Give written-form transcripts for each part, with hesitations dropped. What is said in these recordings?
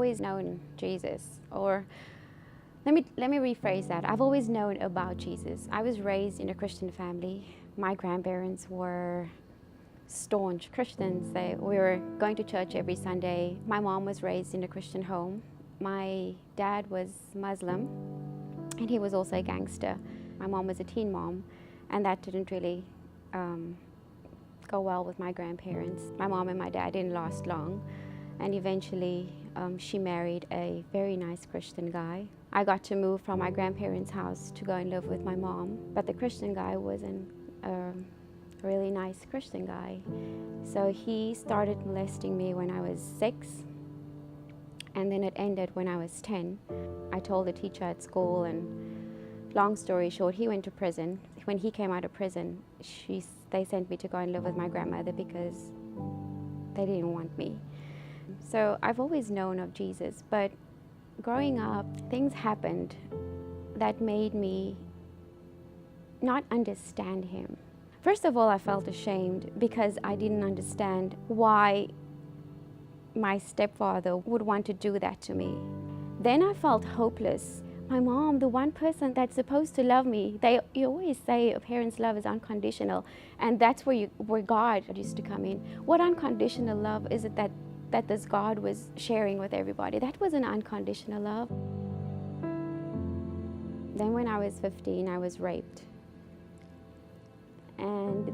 always known Jesus, or let me rephrase that. I've always known about Jesus. I was raised in a Christian family. My grandparents were staunch Christians. We were going to church every Sunday. My mom was raised in a Christian home. My dad was Muslim, and he was also a gangster. My mom was a teen mom, and that didn't really go well with my grandparents. My mom and my dad didn't last long, and eventually she married a very nice Christian guy. I got to move from my grandparents' house to go and live with my mom, but the Christian guy wasn't a really nice Christian guy. So he started molesting me when I was 6, and then it ended when I was 10. I told the teacher at school, and long story short, he went to prison. When he came out of prison, they sent me to go and live with my grandmother because they didn't want me. So I've always known of Jesus, but growing up, things happened that made me not understand him. First of all, I felt ashamed because I didn't understand why my stepfather would want to do that to me. Then I felt hopeless. My mom, the one person that's supposed to love me, you always say a parent's love is unconditional, and that's where God used to come in. What unconditional love is it that this God was sharing with everybody? That was an unconditional love. Then when I was 15, I was raped. And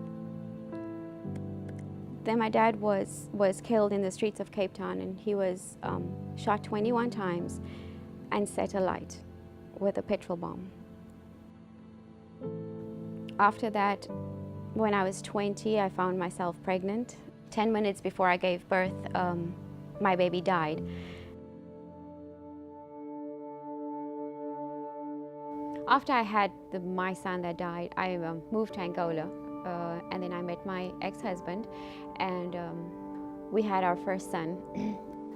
then my dad was killed in the streets of Cape Town, and he was shot 21 times and set alight with a petrol bomb. After that, when I was 20, I found myself pregnant. 10 minutes before I gave birth, my baby died. After I had my son that died, I moved to Angola, and then I met my ex-husband, and we had our first son.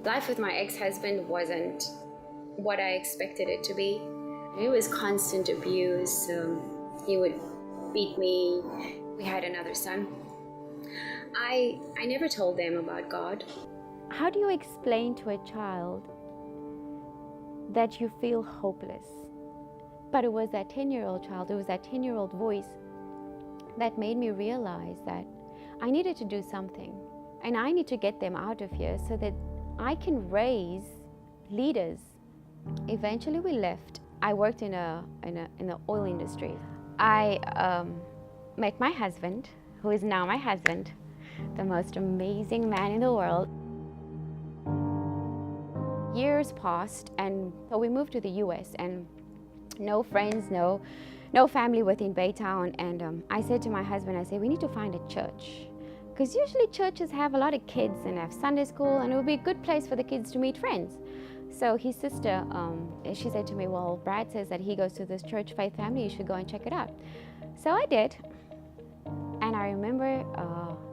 Life with my ex-husband wasn't what I expected it to be. It was constant abuse. He would beat me. We had another son. I never told them about God. How do you explain to a child that you feel hopeless? But it was that 10-year-old child, it was that 10-year-old voice that made me realize that I needed to do something, and I need to get them out of here so that I can raise leaders. Eventually we left. I worked in the oil industry. I met my husband, who is now my husband, the most amazing man in the world. Years passed, and so we moved to the US, and no friends, no family within Baytown. And I said to my husband, I said, we need to find a church, because usually churches have a lot of kids and have Sunday school, and it would be a good place for the kids to meet friends. So his sister, she said to me, well, Brad says that he goes to this church, Faith Family, you should go and check it out. So I did. And I remember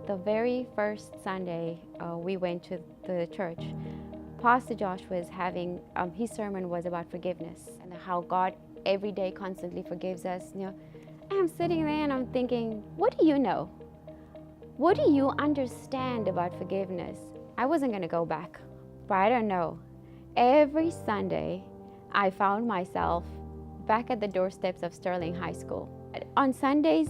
the very first Sunday we went to the church, Pastor Josh was having, his sermon was about forgiveness and how God every day constantly forgives us. And I'm sitting there and I'm thinking, what do you know? What do you understand about forgiveness? I wasn't going to go back, but I don't know. Every Sunday, I found myself back at the doorsteps of Sterling High School. On Sundays,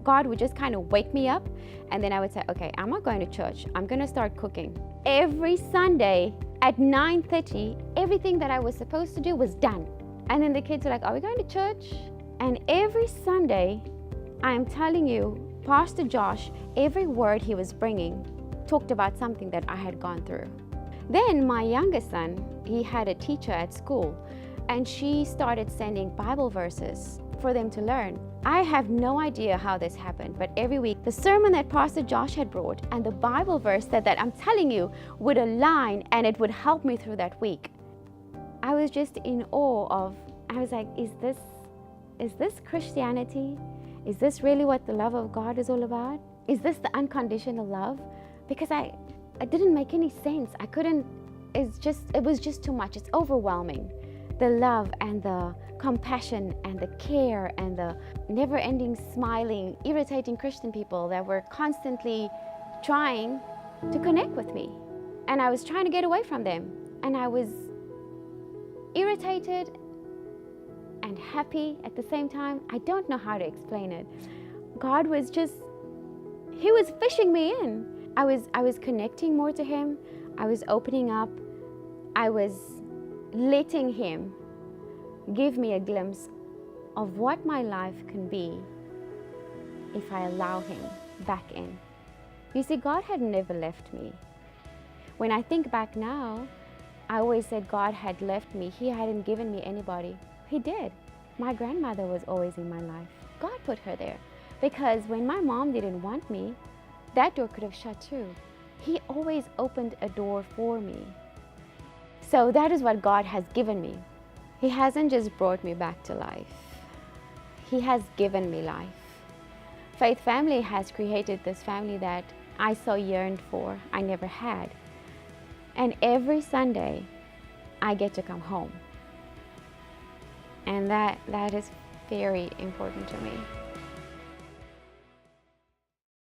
God would just kind of wake me up, and then I would say, okay, I'm not going to church. I'm going to start cooking. Every Sunday at 9:30, everything that I was supposed to do was done. And then the kids were like, are we going to church? And every Sunday, I'm telling you, Pastor Josh, every word he was bringing talked about something that I had gone through. Then my youngest son, he had a teacher at school, and she started sending Bible verses for them to learn. I have no idea how this happened, but every week the sermon that Pastor Josh had brought and the Bible verse that I'm telling you would align, and it would help me through that week. I was just in awe of, I was like, is this Christianity? Is this really what the love of God is all about? Is this the unconditional love? Because it didn't make any sense. I couldn't, it was just too much. It's overwhelming. The love and the compassion and the care and the never-ending smiling, irritating Christian people that were constantly trying to connect with me. And I was trying to get away from them. And I was irritated and happy at the same time. I don't know how to explain it. God was just, He was fishing me in. I was connecting more to Him. I was opening up. I was letting Him give me a glimpse of what my life can be if I allow Him back in. You see, God had never left me. When I think back now, I always said God had left me. He hadn't given me anybody. He did. My grandmother was always in my life. God put her there. Because when my mom didn't want me, that door could have shut too. He always opened a door for me. So that is what God has given me. He hasn't just brought me back to life. He has given me life. Faith Family has created this family that I so yearned for, I never had. And every Sunday, I get to come home. And that is very important to me.